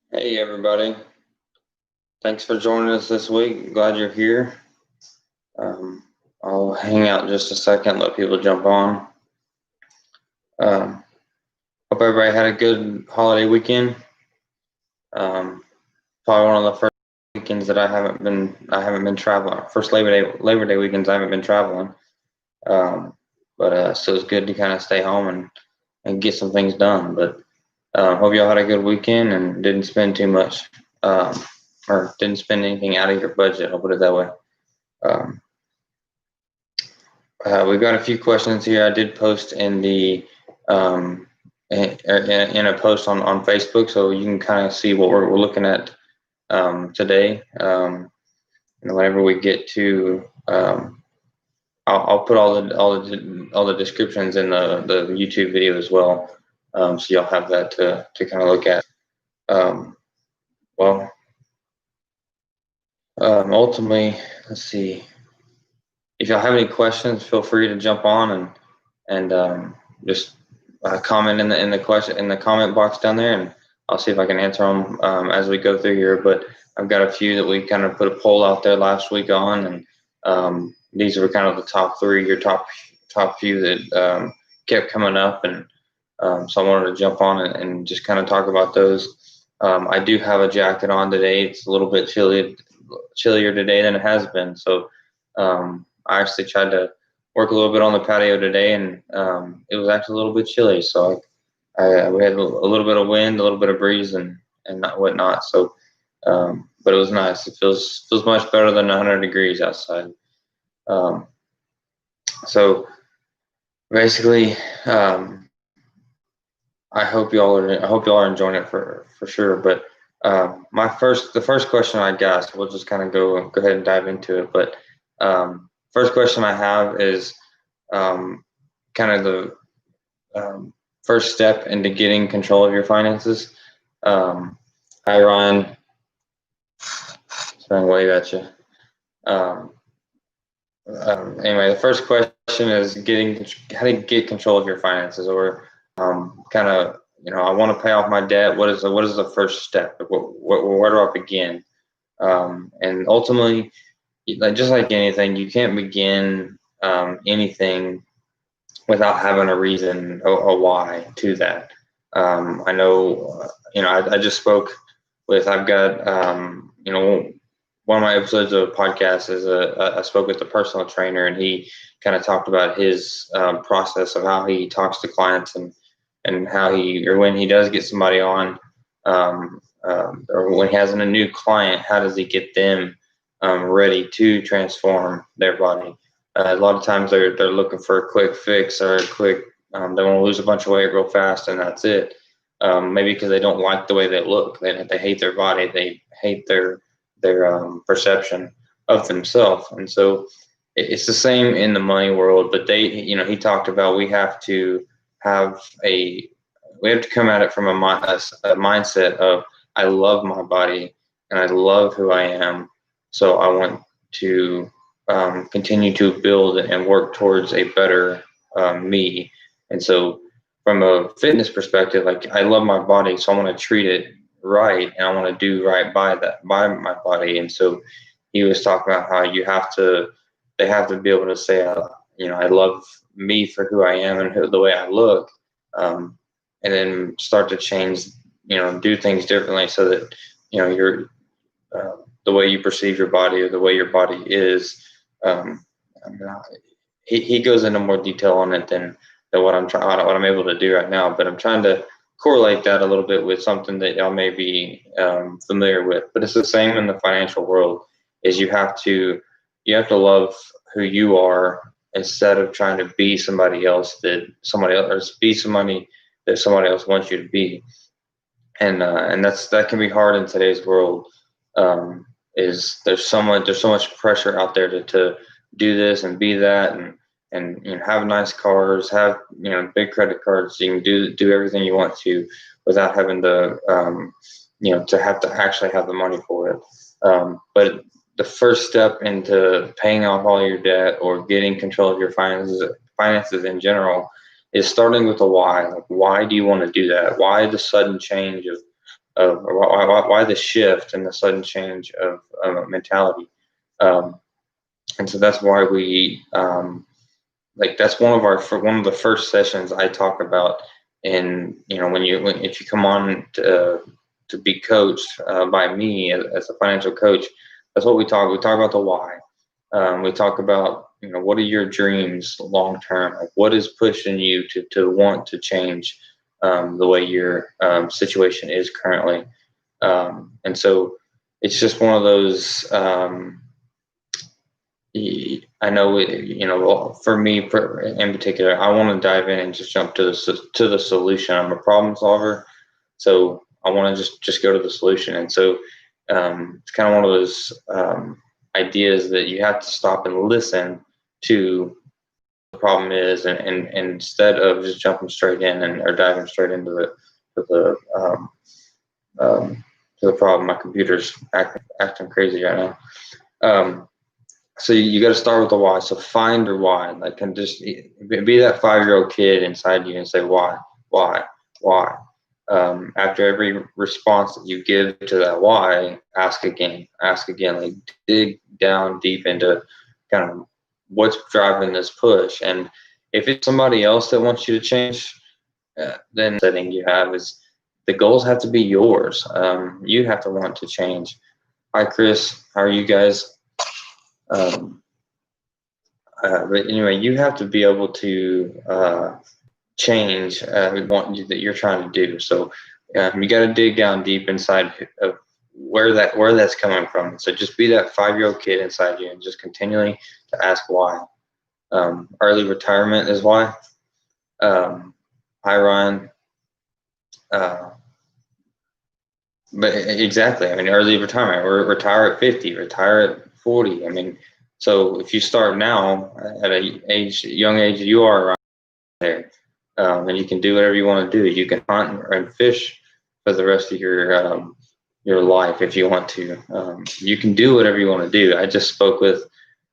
Hey everybody, thanks for joining us this week. Glad you're here. Um, I'll hang out just a second, let people jump on. Um, Hope everybody had a good holiday weekend. Um, Probably one of the first weekends that I haven't been traveling. First Labor Day weekends I haven't been traveling. Um, but so it's good to kind of stay home and get some things done. But hope y'all had a good weekend and didn't spend too much, or didn't spend anything out of your budget. I'll put it that way. Um, we've got a few questions here. I did post in the um, in a post on Facebook, so you can kind of see what we're looking at today. And whenever we get to, I'll put all the descriptions in the YouTube video as well, so y'all have that to kind of look at. Um, well, ultimately, let's see. If y'all have any questions, feel free to jump on and just comment in the comment box down there, and I'll see if I can answer them as we go through here. But I've got a few that we kind of put a poll out there last week on, and these were kind of the top three, your top few that kept coming up, and so I wanted to jump on and just kind of talk about those. I do have a jacket on today. It's a little bit chillier today than it has been, so. I actually tried to work a little bit on the patio today, and it was actually a little bit chilly. So we had a little bit of wind, a little bit of breeze, and whatnot. So, but it was nice. It feels much better than 100 degrees outside. Um, so basically, I hope y'all are enjoying it for sure. But the first question I got, so we'll just kind of go ahead and dive into it. But first question I have is kind of the first step into getting control of your finances. Hi, Ryan. Throwing wave at you. Um, anyway, the first question is how to get control of your finances, or kind of, I want to pay off my debt. What is the first step? Where do I begin? And ultimately, just like anything, you can't begin anything without having a reason, a why to that. I know, I just spoke with, I've got, one of my episodes of a podcast is I spoke with a personal trainer, and he kind of talked about his process of how he talks to clients, and how or when he does get somebody on, or when he has a new client, how does he get them ready to transform their body? A lot of times they're looking for a quick fix, or a quick, they want to lose a bunch of weight real fast, and that's it. Maybe because they don't like the way they look. They hate their body. They hate their perception of themselves. And so it's the same in the money world. But he talked about have a we have to come at it from a mindset of, I love my body and I love who I am, so I want to continue to build and work towards a better me. And so, from a fitness perspective, like, I love my body, so I want to treat it right, and I want to do right by my body. And so, he was talking about how they have to be able to say, I love me for who I am and the way I look, and then start to change, do things differently, so that you're the way you perceive your body, or the way your body is. Um, he goes into more detail on it than what I'm able to do right now, but I'm trying to correlate that a little bit with something that y'all may be familiar with. But it's the same in the financial world. Is you have to love who you are, instead of trying to be somebody else, that somebody else wants you to be. And that can be hard in today's world. Is there's so much pressure out there to do this and be that, and have nice cars, have big credit cards, so you can do everything you want to, without having to have to actually have the money for it. But the first step into paying off all your debt, or getting control of your finances in general, is starting with a why. Like, why do you want to do that? Why the sudden change or why the shift and the sudden change of mentality. Um, and so that's why we like that's one of the first sessions I talk about. And if you come on to be coached by me as a financial coach, that's what we talk. We talk about the why. We talk about what are your dreams long term? Like what is pushing you to want to change the way your situation is currently. And so it's just one of those. I know, for me in particular, I want to dive in and just jump to the solution. I'm a problem solver, so I want to just go to the solution. And so it's kind of one of those ideas that you have to stop and listen to what the problem is, and instead of just jumping straight in or diving straight into the problem. My computer's acting crazy right now. So you got to start with the why. So find your why. Like, and just be that 5-year-old kid inside you and say why, why. After every response that you give to that why, ask again. Like, dig down deep into kind of what's driving this push. And if it's somebody else that wants you to change, then the setting you have is the goals have to be yours. You have to want to change. Hi, Chris. How are you guys? But anyway, you have to be able to change that you're trying to do. So you got to dig down deep inside of where that's coming from. So just be that 5-year-old kid inside you and just continually to ask why. Early retirement is why. Hi, Ryan. But exactly, I mean, early retirement, or retire at 50, retire at 40. I mean, so if you start now at a young age, you are right there, and you can do whatever you want to do. You can hunt and fish for the rest of your life if you want to. You can do whatever you want to do. I just spoke with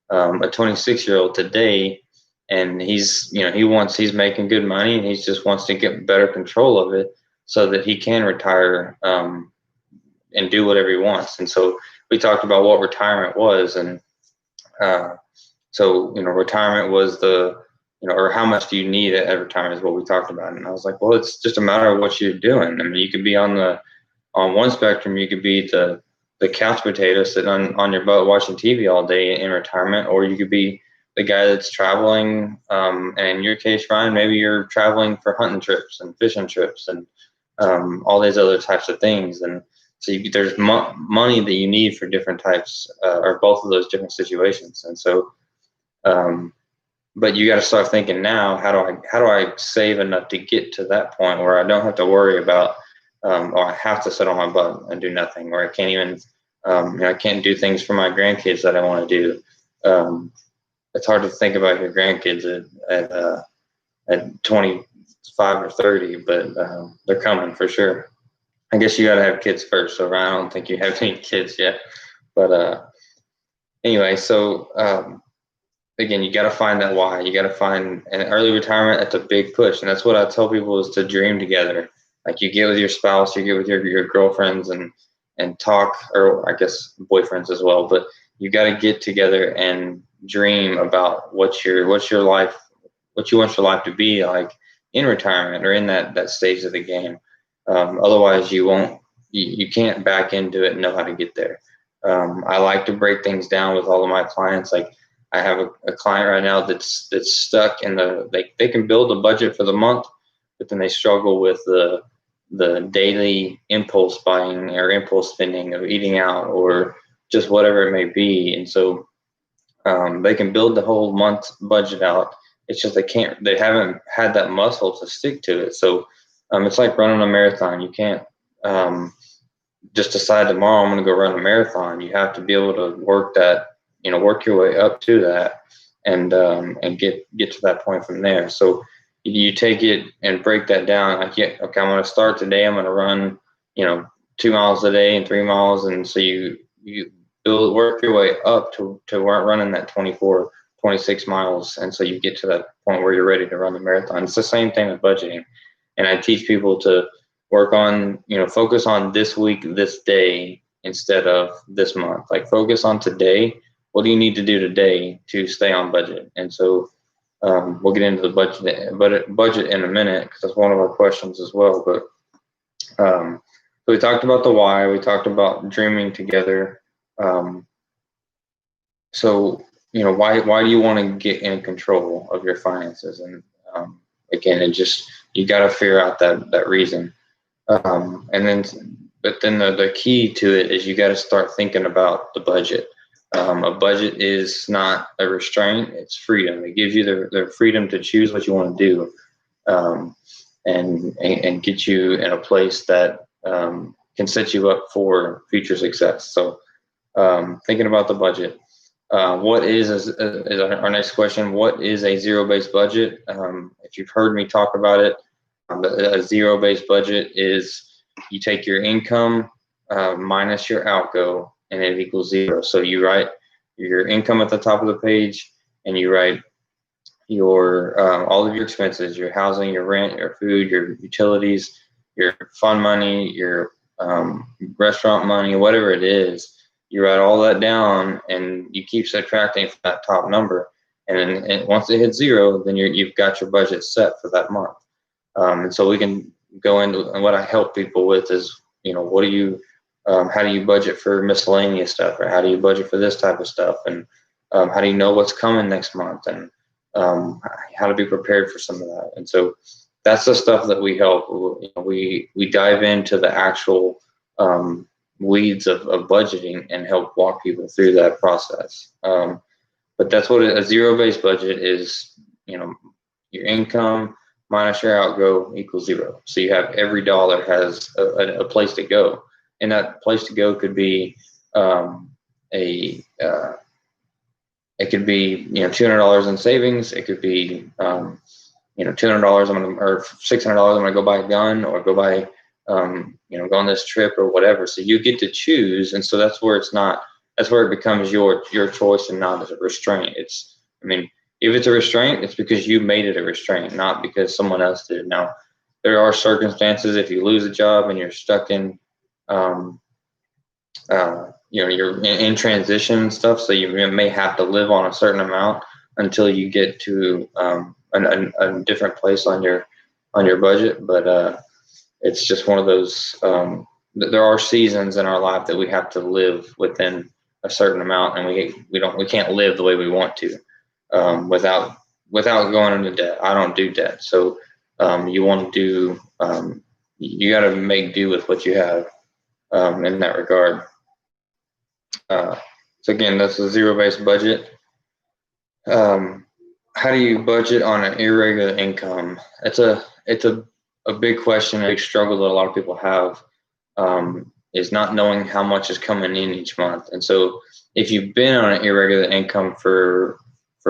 a 26-year-old today, and he's making good money, and he just wants to get better control of it so that he can retire and do whatever he wants. And so we talked about what retirement was, and so retirement was or how much do you need at retirement is what we talked about. And I was like, well, it's just a matter of what you're doing. I mean, you could be on one spectrum, you could be the couch potato sitting on your butt watching TV all day in retirement, or you could be the guy that's traveling. And in your case, Ryan, maybe you're traveling for hunting trips and fishing trips and all these other types of things. And so there's money that you need for different types or both of those different situations. And so, but you got to start thinking now, how do I save enough to get to that point where I don't have to worry about, or I have to sit on my butt and do nothing, or I can't even, I can't do things for my grandkids that I want to do. It's hard to think about your grandkids at 25 or 30, but they're coming for sure. I guess you got to have kids first. So Ryan, I don't think you have any kids yet. But anyway, so again, you got to find that why. You got to find an early retirement. That's a big push, and that's what I tell people is to dream together. Like you get with your spouse, you get with your girlfriends and talk, or I guess boyfriends as well. But you got to get together and dream about what you want your life to be like in retirement or in that stage of the game. Otherwise, you can't back into it and know how to get there. I like to break things down with all of my clients. Like I have a client right now that's stuck in they can build a budget for the month, but then they struggle with the daily impulse buying or impulse spending of eating out or just whatever it may be. And so they can build the whole month's budget out. It's just they haven't had that muscle to stick to it. So it's like running a marathon. You can't just decide tomorrow I'm going to go run a marathon. You have to be able to work your way up to that and get to that point from there. So you take it and break that down. Like, yeah, okay, I'm going to start today. I'm going to run, 2 miles a day and 3 miles. And so you work your way up to running that 24, 26 miles. And so you get to that point where you're ready to run the marathon. It's the same thing with budgeting. And I teach people work on, focus on this week, this day instead of this month. Like focus on today. What do you need to do today to stay on budget? And so we'll get into the budget in a minute because that's one of our questions as well. But so we talked about the why. We talked about dreaming together. So why do you want to get in control of your finances? And again, you got to figure out that reason. But then the key to it is you got to start thinking about the budget. A budget is not a restraint; it's freedom. It gives you the freedom to choose what you want to do, and get you in a place that can set you up for future success. So, thinking about the budget. What is our next question? What is a zero-based budget? If you've heard me talk about it, a zero-based budget is you take your income minus your outgo, and it equals zero. So you write your income at the top of the page, and you write your all of your expenses, your housing, your rent, your food, your utilities, your fund money, your restaurant money, whatever it is. You write all that down, and you keep subtracting from that top number. And once it hits zero, then you've got your budget set for that month. And so we can go into, and what I help people with is, what do you, how do you budget for miscellaneous stuff, or how do you budget for this type of stuff, and how do you know what's coming next month, and how to be prepared for some of that. And so that's the stuff that we help. We dive into the actual weeds of budgeting and help walk people through that process. But that's what a zero-based budget is. Your income minus your outgo equals zero. So you have every dollar has a place to go, and that place to go could be it could be $200 in savings. It could be $200 or $600 I'm gonna go buy a gun, or go buy go on this trip or whatever. So you get to choose, and so that's where it becomes your choice and not as a restraint. If it's a restraint, it's because you made it a restraint, not because someone else did. Now, there are circumstances if you lose a job and you're stuck in, you're in transition and stuff, so you may have to live on a certain amount until you get to a different place on your budget. But it's just one of those. There are seasons in our life that we have to live within a certain amount, and we can't live the way we want to without going into debt. I don't do debt, so you want to do. You got to make do with what you have in that regard. So again, that's a zero-based budget. How do you budget on an irregular income? It's a big question, a big struggle that a lot of people have, is not knowing how much is coming in each month. And so if you've been on an irregular income for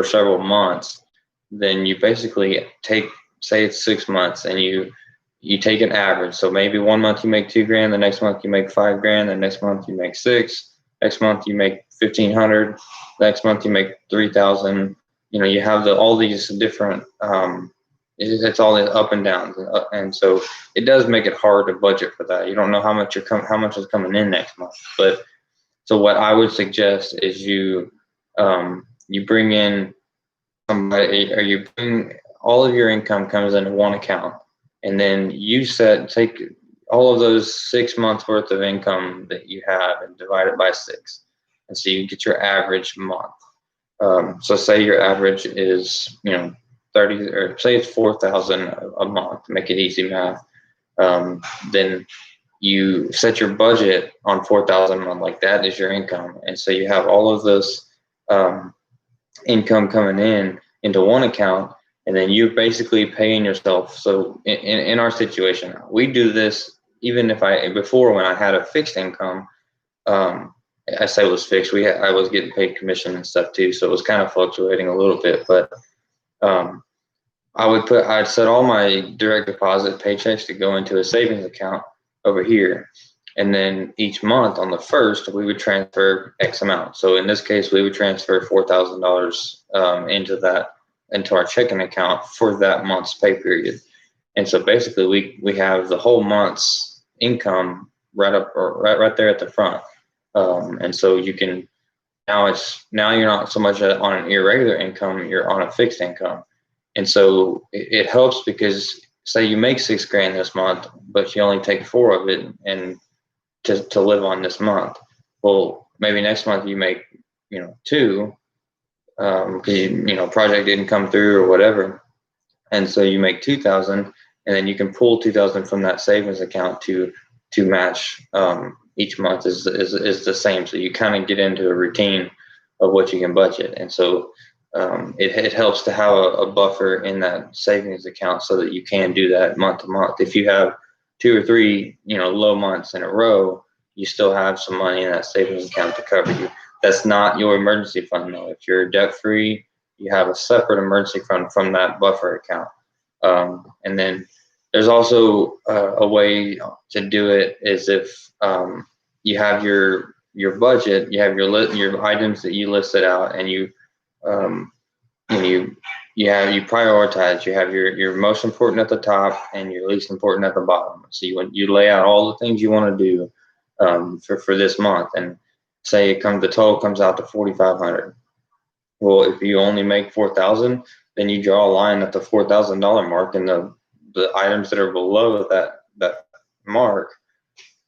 several months, then you basically say it's 6 months, and you take an average. So maybe 1 month you make $2,000, the next month you make $5,000, the next month you make $6,000, next month you make $1,500, next month you make $3,000. You have all these different. It's all up and down, and so it does make it hard to budget for that. You don't know how much is coming in next month. But so what I would suggest is you bring in somebody, or you bring all of your income comes into one account, and then you take all of those 6 months worth of income that you have and divide it by 6, and so you get your average month. So say your average is 30, or say it's 4,000 a month to make it easy math. Then you set your budget on 4,000 a month, like that is your income, and so you have all of this income coming into one account, and then you're basically paying yourself. So in our situation, we do this even before, when I had a fixed income. I say it was fixed. I was getting paid commission and stuff too, so it was kind of fluctuating a little bit. But I'd set all my direct deposit paychecks to go into a savings account over here, and then each month on the first we would transfer X amount. So in this case, we would transfer $4,000 into our checking account for that month's pay period. And so basically we have the whole month's income right up or right there at the front. And so you can now you're not so much on an irregular income, you're on a fixed income. And so it helps because say you make $6,000 this month, but you only take 4 of it and to live on this month. Well, maybe next month you make, 2, because project didn't come through or whatever. And so you make 2,000, and then you can pull 2,000 from that savings account to match each month is the same. So you kind of get into a routine of what you can budget, and so it helps to have a buffer in that savings account so that you can do that month to month. If you have 2 or 3 low months in a row, you still have some money in that savings account to cover you. That's not your emergency fund though. If you're debt free, you have a separate emergency fund from that buffer account. And then there's also a way to do it is if you have your budget, you have your items that you listed out, and you prioritize. You have your most important at the top and your least important at the bottom. So you lay out all the things you want to do for this month, and say the total comes out to 4,500. Well, if you only make 4,000, then you draw a line at the $4,000 mark, and the items that are below that mark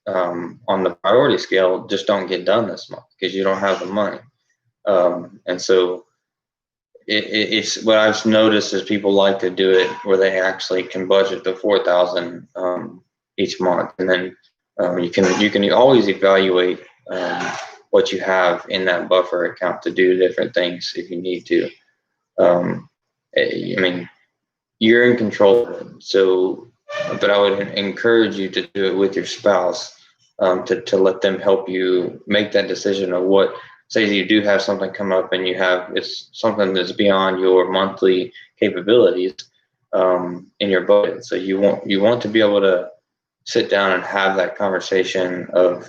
on the priority scale just don't get done this month because you don't have the money. And so it's what I've noticed is people like to do it where they actually can budget the 4,000 each month, and then you can always evaluate what you have in that buffer account to do different things if you need to. I mean, you're in control of it. So, but I would encourage you to do it with your spouse, to let them help you make that decision of what, say you do have something come up and it's something that's beyond your monthly capabilities in your budget. So you want to be able to sit down and have that conversation of,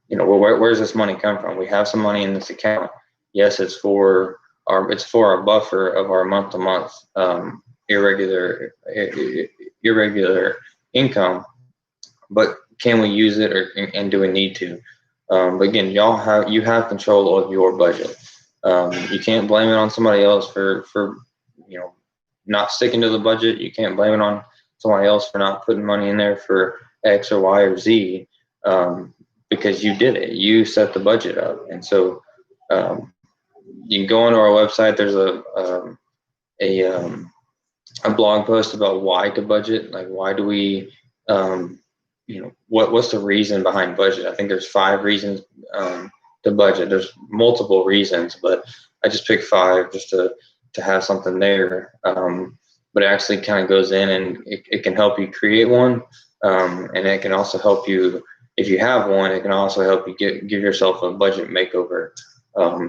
where's this money come from? We have some money in this account. Yes, it's for our buffer of our month to month irregular income, but can we use it and do we need to? But again, you have control of your budget. You can't blame it on somebody else for not sticking to the budget. You can't blame it on somebody else for not putting money in there for X or Y or Z, because you did it. You set the budget up, and so you can go onto our website. There's a blog post about why to budget. Like, why do we, what's the reason behind budget? I think there's 5 reasons to budget. There's multiple reasons, but I just picked 5 just to have something there. But it actually kind of goes in and it can help you create one. And it can also help you, if you have one, it can also help you give yourself a budget makeover.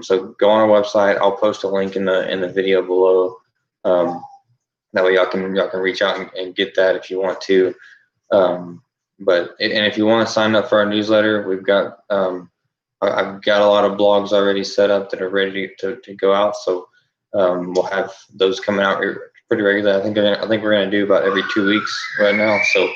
So go on our website. I'll post a link in the video below. That way y'all can reach out and get that if you want to. But if you want to sign up for our newsletter, we've got I've got a lot of blogs already set up that are ready to go out. So we'll have those coming out pretty regularly. I think we're gonna do about every 2 weeks right now. So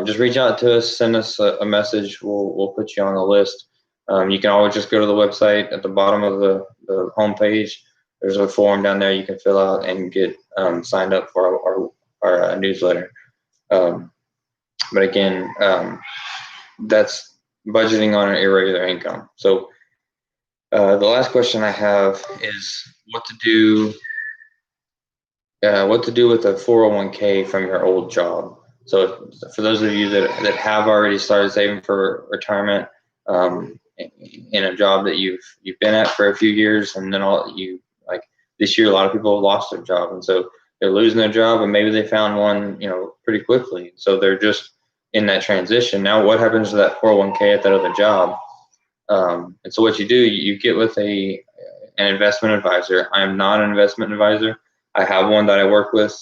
just reach out to us, send us a message. We'll put you on the list. You can always just go to the website at the bottom of the homepage. There's a form down there you can fill out and get signed up for our newsletter. But again, that's budgeting on an irregular income. So the last question I have is what to do with a 401k from your old job. So for those of you that have already started saving for retirement, in a job that you've been at for a few years, and then this year, a lot of people have lost their job, and so they're losing their job, and maybe they found one, pretty quickly. So they're just in that transition. Now, what happens to that 401k at that other job? And so what you do, you get with an investment advisor. I am not an investment advisor. I have one that I work with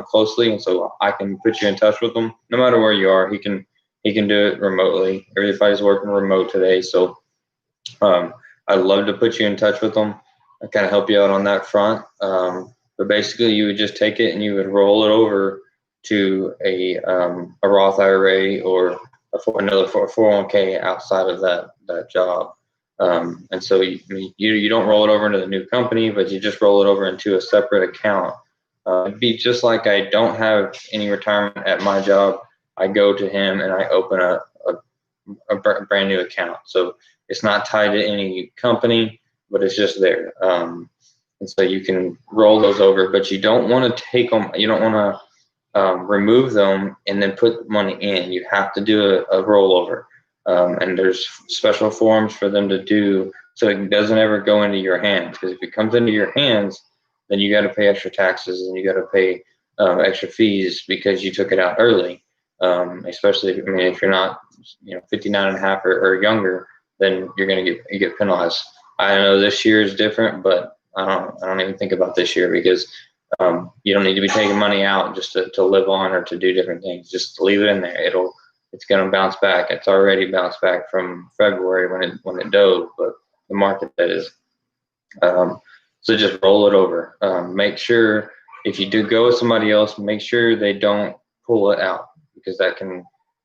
closely, and so I can put you in touch with them. No matter where you are, he can do it remotely. Everybody's working remote today, so I'd love to put you in touch with them. I kind of help you out on that front. But basically, you would just take it and you would roll it over to a Roth IRA or another 401k outside of that job. And so you don't roll it over into the new company, but you just roll it over into a separate account. It'd be just like I don't have any retirement at my job. I go to him and I open a brand new account. So it's not tied to any company, but it's just there. And so you can roll those over, but you don't want to take them. You don't want to remove them and then put money in. You have to do a rollover. And there's special forms for them to do so it doesn't ever go into your hands. Because if it comes into your hands, then you got to pay extra taxes and you got to pay extra fees because you took it out early. Especially, if you're not, 59 and a half or younger, then you're going to get penalized. I know this year is different, but I don't even think about this year because you don't need to be taking money out just to live on or to do different things. Just leave it in there. It's going to bounce back. It's already bounced back from February when it dove, but the market that is. So just roll it over. Make sure if you do go with somebody else, make sure they don't pull it out because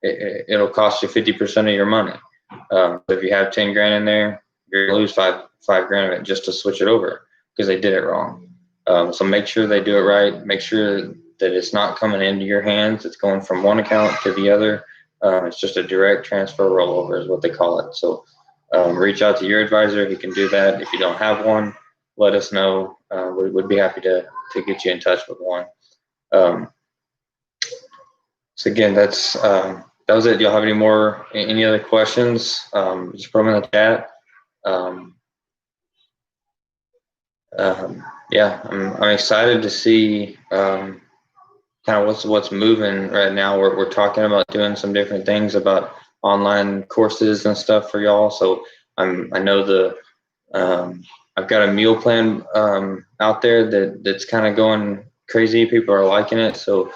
it'll cost you 50% of your money. If you have 10 grand in there, you're gonna lose five grand of it just to switch it over because they did it wrong. So make sure they do it right. Make sure that it's not coming into your hands. It's going from one account to the other. It's just a direct transfer rollover is what they call it. So reach out to your advisor. He can do that. If you don't have one, let us know. We'd be happy to get you in touch with one. So again, that was it. Do y'all have any other questions? Just put them in the chat. Yeah, I'm excited to see kind of what's moving right now. We're talking about doing some different things about online courses and stuff for y'all. So I know I've got a meal plan out there that's kind of going crazy. People are liking it. So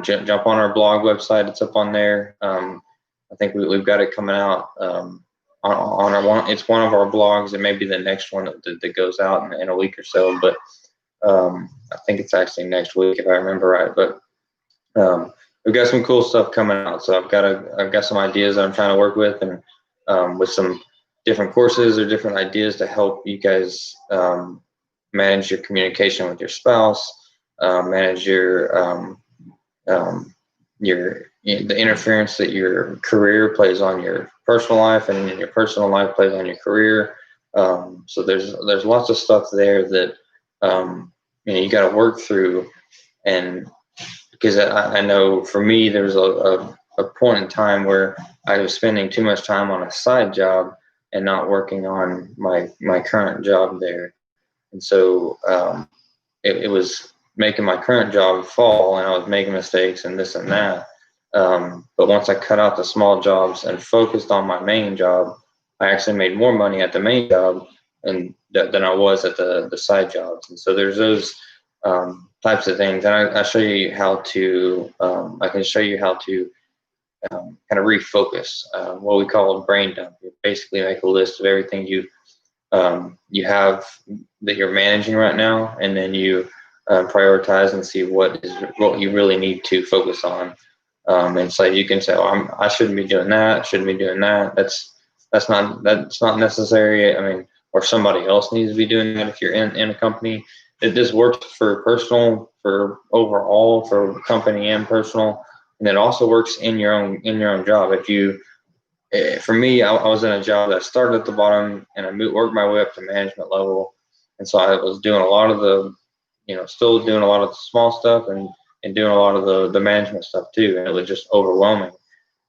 jump on our blog website. It's up on there. I think we've got it coming out on our one. It's one of our blogs. It may be the next one that goes out in a week or so. But I think it's actually next week if I remember right. But we've got some cool stuff coming out. So I've got some ideas that I'm trying to work with and with some different courses or different ideas to help you guys manage your communication with your spouse, manage the interference that your career plays on your personal life and your personal life plays on your career. So there's lots of stuff there that you got to work through, and because I know for me there was a point in time where I was spending too much time on a side job and not working on my current job there. And so it was making my current job fall and I was making mistakes and this and that. But once I cut out the small jobs and focused on my main job, I actually made more money at the main job than I was at the side jobs. And so there's those types of things. And I show you how to, I can show you how to kind of refocus, what we call a brain dump. You basically make a list of everything you have that you're managing right now, and then you prioritize and see what you really need to focus on. And so you can say, I shouldn't be doing that. Shouldn't be doing that. That's not necessary. Or somebody else needs to be doing that. If you're in a company, this works for personal, for overall, for company and personal. And it also works in your own job. For me, I was in a job that started at the bottom and I worked my way up to management level. And so I was doing a lot of still doing a lot of the small stuff and doing a lot of the management stuff too. And it was just overwhelming.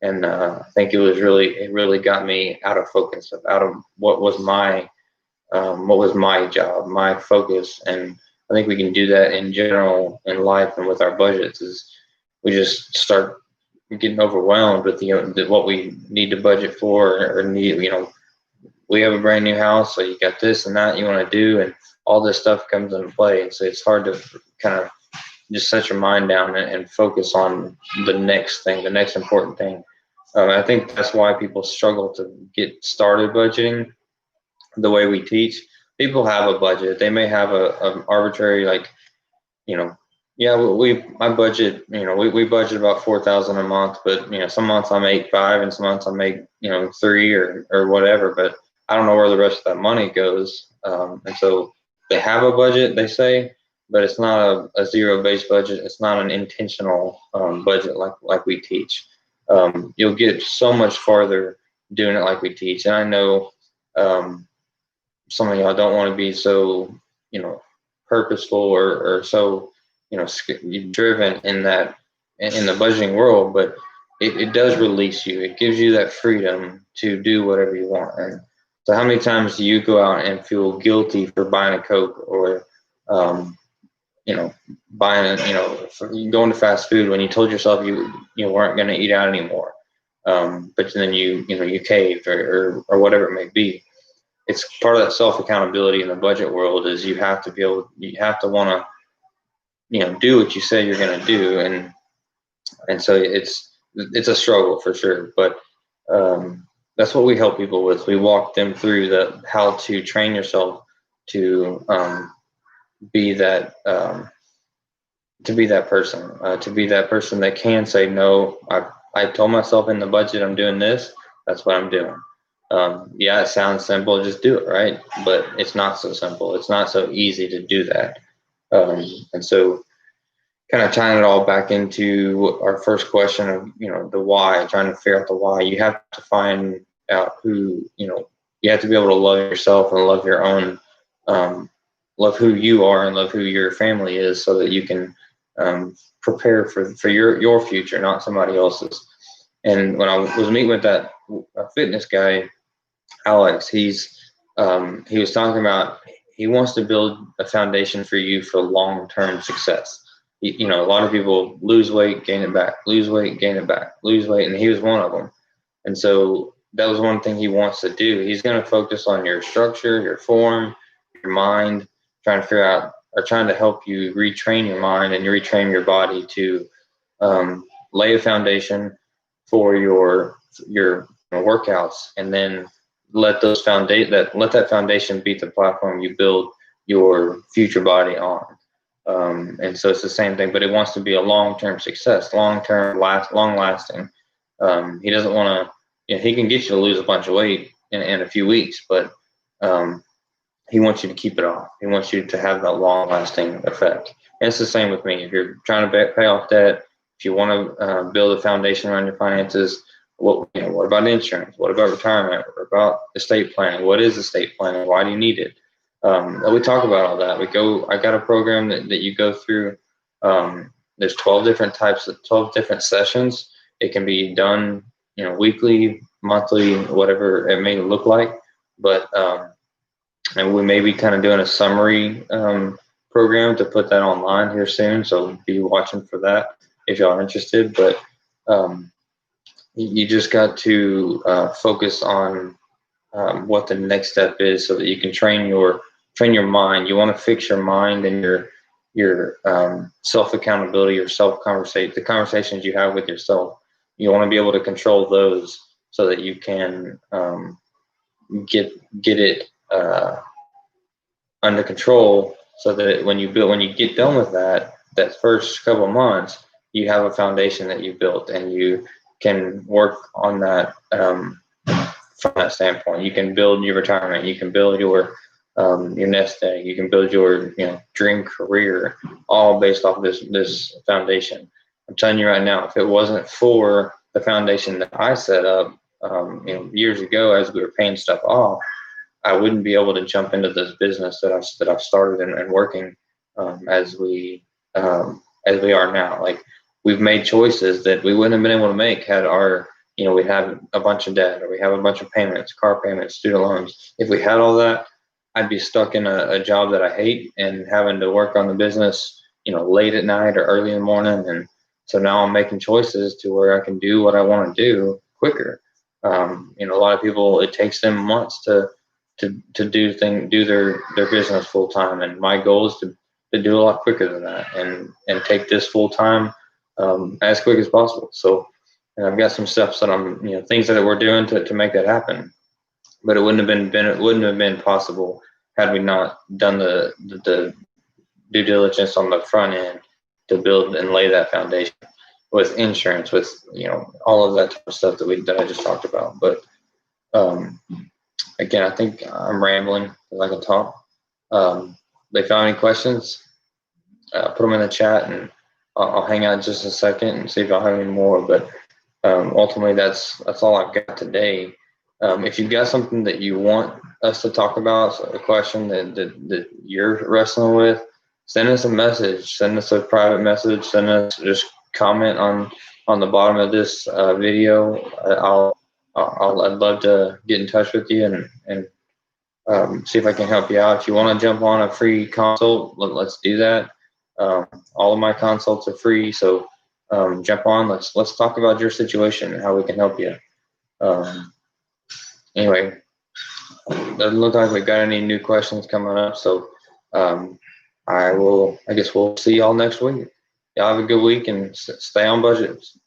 And I think it really got me out of focus, out of what was my job, my focus. And I think we can do that in general in life and with our budgets is we just start getting overwhelmed with what we need to budget for or need. We have a brand new house, so you got this and that you want to do, and all this stuff comes into play. And so it's hard to kind of just set your mind down and focus on the next thing, the next important thing. I think that's why people struggle to get started budgeting the way we teach. People have a budget. They may have an arbitrary, Yeah, my budget, we budget about 4,000 a month, but some months I make five and some months I make, three or whatever, but I don't know where the rest of that money goes. And so they have a budget, they say, but it's not a zero-based budget. It's not an intentional budget like we teach. You'll get so much farther doing it like we teach. And I know some of y'all don't want to be so, purposeful or so, driven in that in the budgeting world, but it does release you. It gives you that freedom to do whatever you want. And so, how many times do you go out and feel guilty for buying a Coke or, buying, for going to fast food when you told yourself you weren't going to eat out anymore, but then you caved or whatever it may be. It's part of that self accountability in the budget world is you have to want to do what you say you're going to do, and so it's a struggle for sure, but that's what we help people with. We walk them through how to train yourself to be that person, to be that person that can say no. I told myself in the budget I'm doing this. That's what I'm doing. Yeah, it sounds simple, just do it, right? But it's not so simple. It's not so easy to do that. And so kind of tying it all back into our first question of, the why, trying to figure out the why. You have to find out who, you have to be able to love yourself and love your own, love who you are and love who your family is so that you can prepare for your future, not somebody else's. And when I was meeting with that fitness guy, Alex, he was talking about he wants to build a foundation for you for long-term success. A lot of people lose weight, gain it back, lose weight, gain it back, lose weight, and he was one of them. And so that was one thing he wants to do. He's going to focus on your structure, your form, your mind, trying to figure out or trying to help you retrain your mind and retrain your body to lay a foundation for your workouts, and then let that foundation be the platform you build your future body on. And so it's the same thing, but it wants to be a long-term success, long-term, long-lasting. He doesn't want to. He can get you to lose a bunch of weight in a few weeks, but he wants you to keep it off. He wants you to have that long-lasting effect. And it's the same with me. If you're trying to pay off debt, if you want to build a foundation around your finances, what about insurance? What about retirement? What about estate planning? What is estate planning? Why do you need it? We talk about all that. I got a program that you go through. There's 12 different sessions. It can be done, weekly, monthly, whatever it may look like. But and we may be kind of doing a summary program to put that online here soon. So be watching for that if y'all are interested. But you just got to focus on what the next step is so that you can train your mind. You want to fix your mind and your self accountability, your the conversations you have with yourself. You want to be able to control those so that you can get it under control, so that when you get done with that first couple of months, you have a foundation that you built, and you can work on that from that standpoint. You can build your retirement. You can build your nest egg. You can build your dream career, all based off this foundation. I'm telling you right now, if it wasn't for the foundation that I set up years ago as we were paying stuff off, I wouldn't be able to jump into this business that I've started and working as we are now. Like, we've made choices that we wouldn't have been able to make had we have a bunch of debt, or we have a bunch of payments, car payments, student loans. If we had all that, I'd be stuck in a job that I hate and having to work on the business, late at night or early in the morning. And so now I'm making choices to where I can do what I want to do quicker. A lot of people, it takes them months to do their business full time, and my goal is to do a lot quicker than that and take this full time as quick as possible. So, and I've got some steps that I'm things that we're doing to make that happen. But it wouldn't have been possible had we not done the due diligence on the front end to build and lay that foundation with insurance, with all of that type of stuff that I just talked about. But again, I think I'm rambling because I can talk. If you have any questions, put them in the chat, and I'll hang out just a second and see if I'll have any more. But ultimately, that's all I've got today. If you've got something that you want us to talk about, so a question that you're wrestling with, send us a message. Send us a private message. Send us just comment on the bottom of this video. I'd love to get in touch with you and see if I can help you out. If you want to jump on a free consult, let's do that. All of my consults are free, so jump on. Let's talk about your situation and how we can help you. Anyway, doesn't look like we got any new questions coming up, so I guess we'll see y'all next week. Y'all have a good week and stay on budgets.